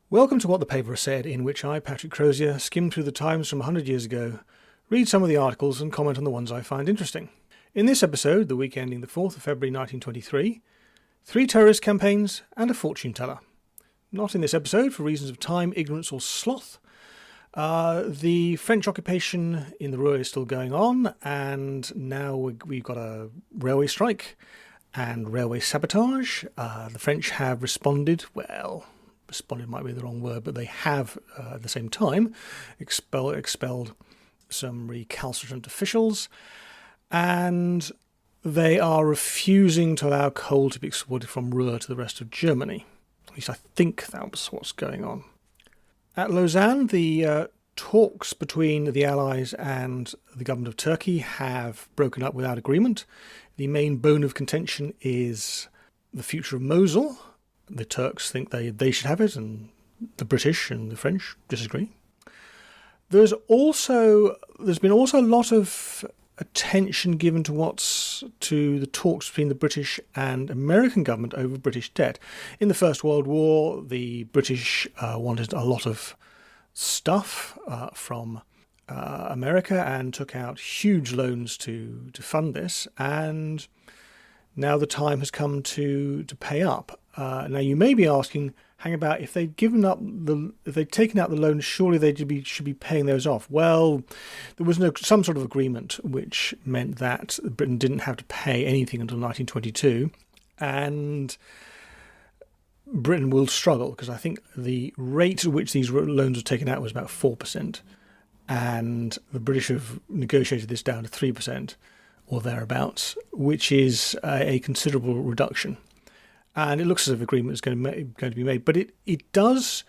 Welcome to What the Paper Said, in which I, Patrick Crozier, skim through the Times from 100 years ago, read some of the articles and comment on the ones I find interesting. In this episode, the week ending the 4th of February 1923, 3 terrorist campaigns and a fortune teller. Not in this episode for reasons of time, ignorance or sloth. The French occupation in the Ruhr is still going on, and now we've got a railway strike and railway sabotage. The French have responded might be the wrong word, but they have, at the same time, expelled some recalcitrant officials, and they are refusing to allow coal to be exported from Ruhr to the rest of Germany. At least I think that was what's going on. At Lausanne, the talks between the Allies and the government of Turkey have broken up without agreement. The main bone of contention is the future of Mosul. The Turks think they should have it, and the British and the French disagree. There's been also a lot of attention given to the talks between the British and American government over British debt. In the First World War, the British wanted a lot of stuff from America and took out huge loans to fund this, and now the time has come to pay up. Now you may be asking, hang about, if they'd taken out the loans, surely they should be paying those off. Well, there was some sort of agreement which meant that Britain didn't have to pay anything until 1922, and Britain will struggle because I think the rate at which these loans were taken out was about 4%, and the British have negotiated this down to 3% or thereabouts, which is a considerable reduction. And it looks as if agreement is going to be made, but it does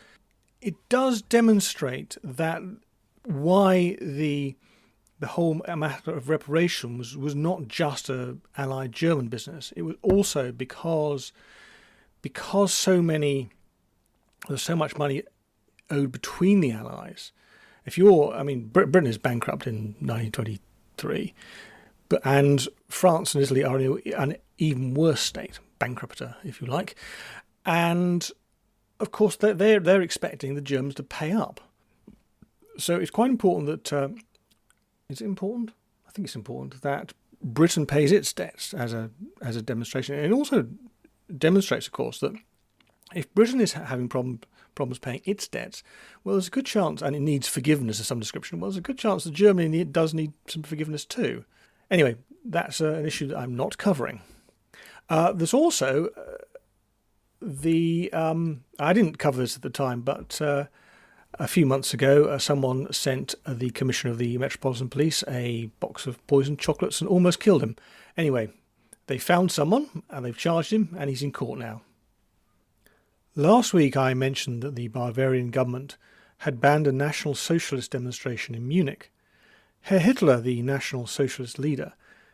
demonstrate that why the whole matter of reparations was not just a Allied German business. It was also because there's so much money owed between the Allies. Britain is bankrupt in 1923, and France and Italy are in an even worse state. Bankrupter, if you like, and of course they're expecting the Germans to pay up. So it's quite important that is it important? I think it's important that Britain pays its debts as a demonstration, and it also demonstrates, of course, that if Britain is having problems paying its debts, well, there's a good chance, and it needs forgiveness of some description. Well, there's a good chance that Germany does need some forgiveness too. Anyway, that's an issue that I'm not covering. There's also I didn't cover this at the time, but a few months ago, someone sent the Commissioner of the Metropolitan Police a box of poisoned chocolates and almost killed him. Anyway, they found someone, and they've charged him, and he's in court now. Last week I mentioned that the Bavarian government had banned a National Socialist demonstration in Munich. Herr Hitler, the National Socialist leader,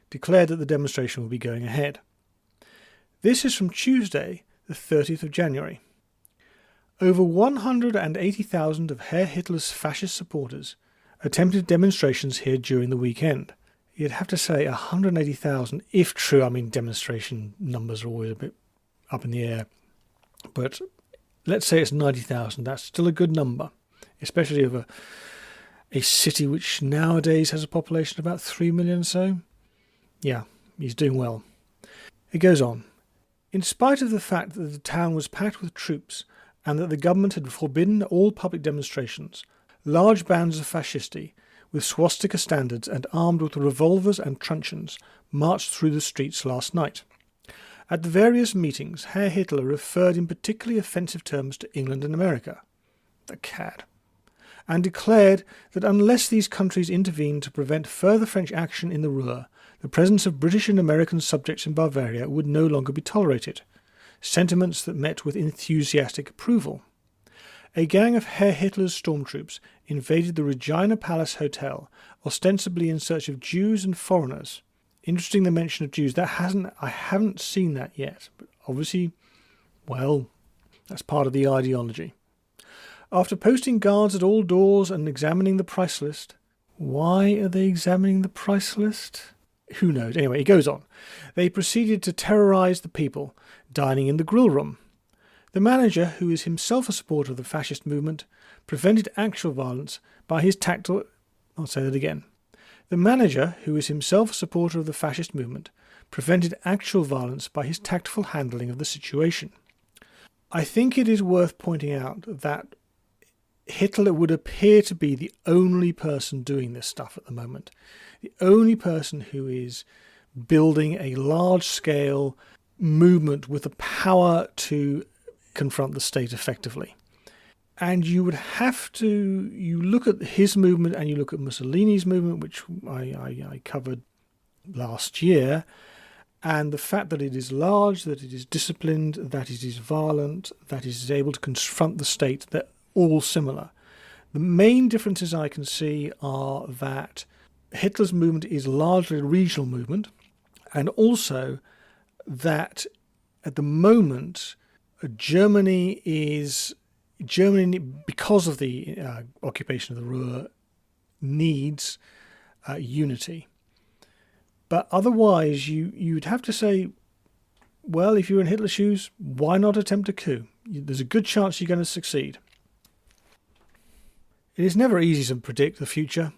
declared that the demonstration would be going ahead. This is from Tuesday, the 30th of January. Over 180,000 of Herr Hitler's fascist supporters attempted demonstrations here during the weekend. You'd have to say 180,000, if true. Demonstration numbers are always a bit up in the air. But let's say it's 90,000. That's still a good number, especially of a city which nowadays has a population of about 3 million or so. Yeah, he's doing well. It goes on. In spite of the fact that the town was packed with troops and that the government had forbidden all public demonstrations, large bands of fascisti, with swastika standards and armed with revolvers and truncheons, marched through the streets last night. At the various meetings, Herr Hitler referred in particularly offensive terms to England and America, the cad, and declared that unless these countries intervened to prevent further French action in the Ruhr, the presence of British and American subjects in Bavaria would no longer be tolerated, sentiments that met with enthusiastic approval. A gang of Herr Hitler's stormtroops invaded the Regina Palace Hotel, ostensibly in search of Jews and foreigners. Interesting the mention of Jews. I haven't seen that yet, but obviously, well, that's part of the ideology. After posting guards at all doors and examining the price list. Why are they examining the price list? Who knows? Anyway, it goes on. They proceeded to terrorise the people dining in the grill room. The manager, who is himself a supporter of the fascist movement, prevented actual violence by his tactful... I'll say that again. The manager, who is himself a supporter of the fascist movement, prevented actual violence by his tactful handling of the situation. I think it is worth pointing out that Hitler would appear to be the only person doing this stuff at the moment. The only person who is building a large-scale movement with the power to confront the state effectively. And you would have to, you look at his movement and you look at Mussolini's movement, which I covered last year, and the fact that it is large, that it is disciplined, that it is violent, that it is able to confront the state, they're all similar. The main differences I can see are that Hitler's movement is largely a regional movement, and also that at the moment Germany, because of the occupation of the Ruhr, needs unity. But otherwise, you'd have to say, well, if you're in Hitler's shoes, why not attempt a coup? There's a good chance you're going to succeed. It is never easy to predict the future,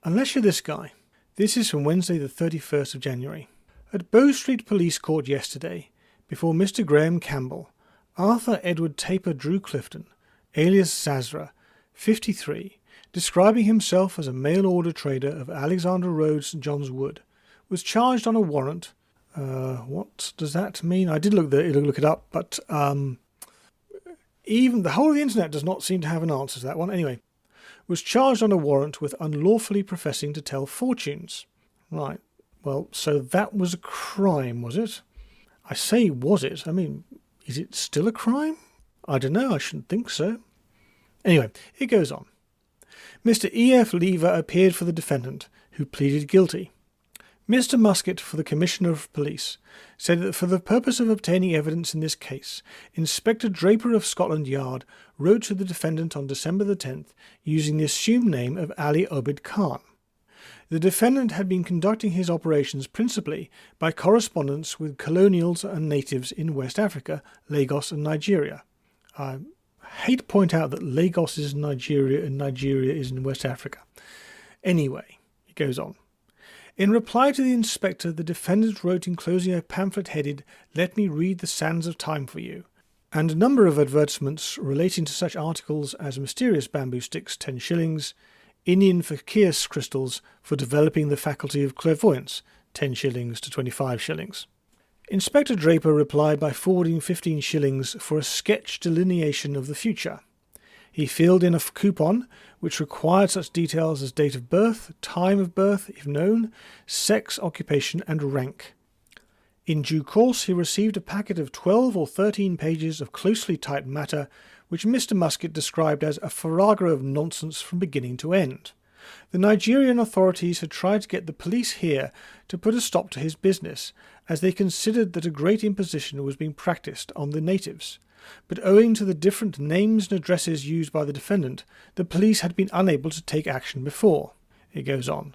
unless you're this guy. This is from Wednesday the 31st of January. At Bow Street Police Court yesterday, before Mr. Graham Campbell, Arthur Edward Taper Drew Clifton, alias Zazra, 53, describing himself as a mail-order trader of Alexander Road, St. John's Wood, was charged on a warrant. What does that mean? I did look it up, but even the whole of the internet does not seem to have an answer to that one. Anyway, was charged on a warrant with unlawfully professing to tell fortunes. Right. Well, so that was a crime, was it? I say was it. I mean, is it still a crime? I don't know. I shouldn't think so. Anyway, it goes on. Mr. E.F. Lever appeared for the defendant, who pleaded guilty. Mr. Musket, for the Commissioner of Police, said that for the purpose of obtaining evidence in this case, Inspector Draper of Scotland Yard wrote to the defendant on December the 10th using the assumed name of Ali Obid Khan. The defendant had been conducting his operations principally by correspondence with colonials and natives in West Africa, Lagos and Nigeria. I hate to point out that Lagos is in Nigeria and Nigeria is in West Africa. Anyway, it goes on. In reply to the inspector, the defendant wrote enclosing a pamphlet headed, "Let me read the sands of time for you," and a number of advertisements relating to such articles as mysterious bamboo sticks, 10 shillings, Indian fakir crystals for developing the faculty of clairvoyance, 10 shillings to 25 shillings. Inspector Draper replied by forwarding 15 shillings for a sketch delineation of the future. He filled in a coupon which required such details as date of birth, time of birth, if known, sex, occupation, and rank. In due course he received a packet of 12 or 13 pages of closely typed matter which Mr. Musket described as a farrago of nonsense from beginning to end. The Nigerian authorities had tried to get the police here to put a stop to his business, as they considered that a great imposition was being practised on the natives. But owing to the different names and addresses used by the defendant, the police had been unable to take action before. It goes on.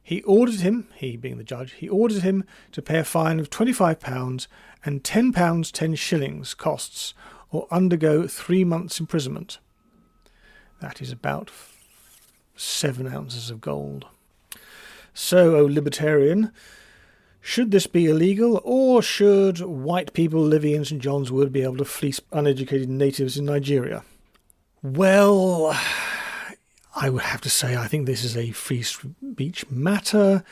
He ordered him, he being the judge, he ordered him to pay a fine of £25 and £10 10 shillings costs, or undergo 3 months' imprisonment. That is about 7 ounces of gold. So, O libertarian, should this be illegal, or should white people living in St. John's Wood be able to fleece uneducated natives in Nigeria? Well, I would have to say I think this is a free speech matter,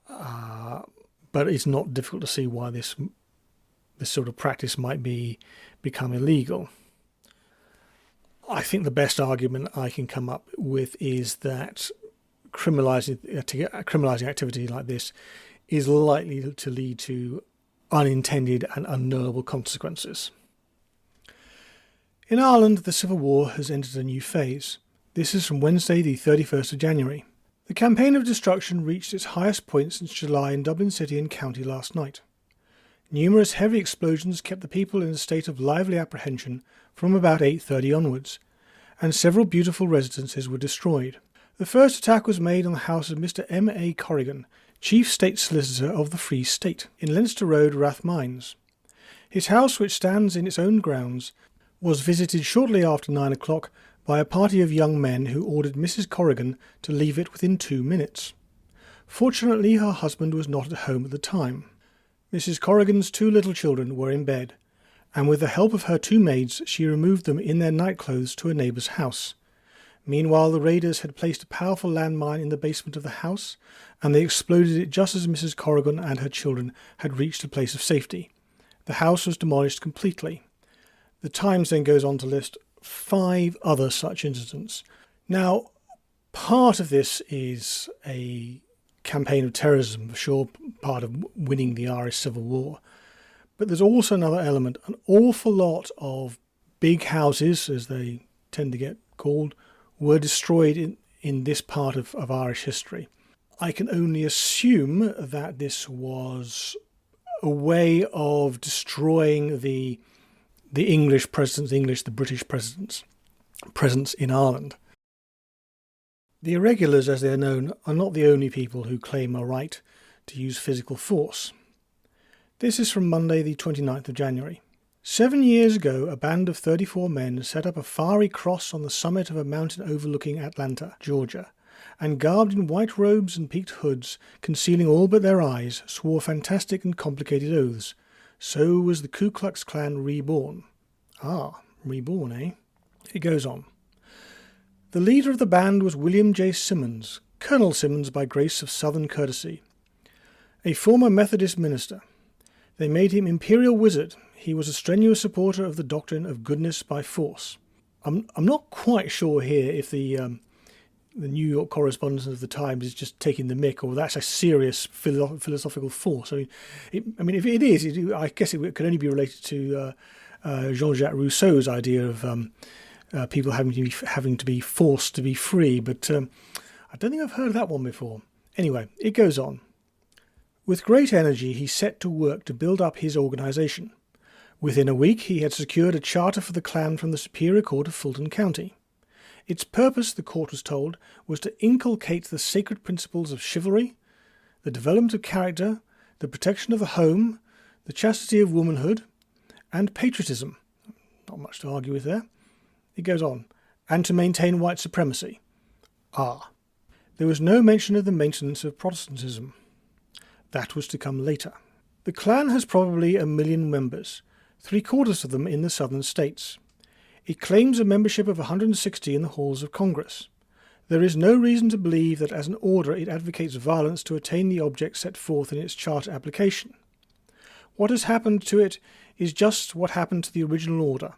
but it's not difficult to see why this sort of practice might become illegal. I think the best argument I can come up with is that criminalising activity like this is likely to lead to unintended and unknowable consequences. In Ireland, the Civil War has entered a new phase. This is from Wednesday the 31st of January. The campaign of destruction reached its highest point since July in Dublin City and County last night. Numerous heavy explosions kept the people in a state of lively apprehension from about 8:30 onwards, and several beautiful residences were destroyed. The first attack was made on the house of Mr. M. A. Corrigan, Chief State Solicitor of the Free State, in Leinster Road, Rathmines. His house, which stands in its own grounds, was visited shortly after 9 o'clock by a party of young men who ordered Mrs. Corrigan to leave it within 2 minutes. Fortunately, her husband was not at home at the time. Mrs. Corrigan's 2 little children were in bed, and with the help of her 2 maids she removed them in their nightclothes to a neighbour's house. Meanwhile, the raiders had placed a powerful landmine in the basement of the house, and they exploded it just as Mrs. Corrigan and her children had reached a place of safety. The house was demolished completely. The Times then goes on to list 5 other such incidents. Now, part of this is a campaign of terrorism, for sure, part of winning the Irish Civil War. But there's also another element. An awful lot of big houses, as they tend to get called, were destroyed in this part of Irish history. I can only assume that this was a way of destroying the English presidents, the British presidents' presence in Ireland. The irregulars, as they are known, are not the only people who claim a right to use physical force. This is from Monday the 29th of January. 7 years ago, a band of 34 men set up a fiery cross on the summit of a mountain overlooking Atlanta, Georgia, and garbed in white robes and peaked hoods, concealing all but their eyes, swore fantastic and complicated oaths. So was the Ku Klux Klan reborn. Ah, reborn, eh? It goes on. The leader of the band was William J. Simmons, Colonel Simmons by grace of Southern courtesy, a former Methodist minister. They made him Imperial Wizard. He was a strenuous supporter of the doctrine of goodness by force. I'm not quite sure here if the New York correspondent of the Times is just taking the mick, or that's a serious philosophical force. I mean, if it is, I guess it could only be related to Jean-Jacques Rousseau's idea of people having to be forced to be free, but I don't think I've heard of that one before. Anyway, it goes on. With great energy, he set to work to build up his organisation. Within a week, he had secured a charter for the Klan from the Superior Court of Fulton County. Its purpose, the court was told, was to inculcate the sacred principles of chivalry, the development of character, the protection of the home, the chastity of womanhood, and patriotism. Not much to argue with there. It goes on. And to maintain white supremacy. There was no mention of the maintenance of Protestantism. That was to come later. The Klan has probably 1 million members, 3/4 of them in the southern states. It claims a membership of 160 in the halls of Congress. There is no reason to believe that as an order it advocates violence to attain the object set forth in its charter application. What has happened to it is just what happened to the original order.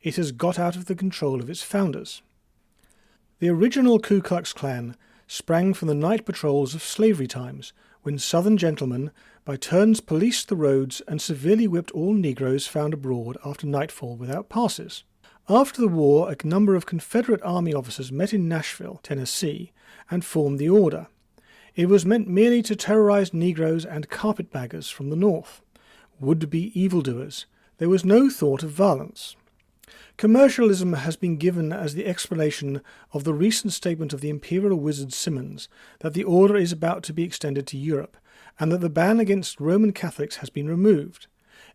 It has got out of the control of its founders. The original Ku Klux Klan sprang from the night patrols of slavery times, when Southern gentlemen by turns policed the roads and severely whipped all Negroes found abroad after nightfall without passes. After the war, a number of Confederate Army officers met in Nashville, Tennessee, and formed the order. It was meant merely to terrorize Negroes and carpetbaggers from the North, would-be evildoers. There was no thought of violence. Commercialism has been given as the explanation of the recent statement of the Imperial Wizard Simmons that the order is about to be extended to Europe, and that the ban against Roman Catholics has been removed.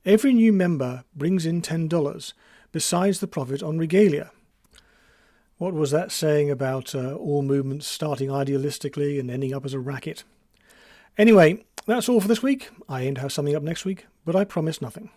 Every new member brings in $10, besides the profit on regalia. What was that saying about all movements starting idealistically and ending up as a racket? Anyway, that's all for this week. I aim to have something up next week, but I promise nothing.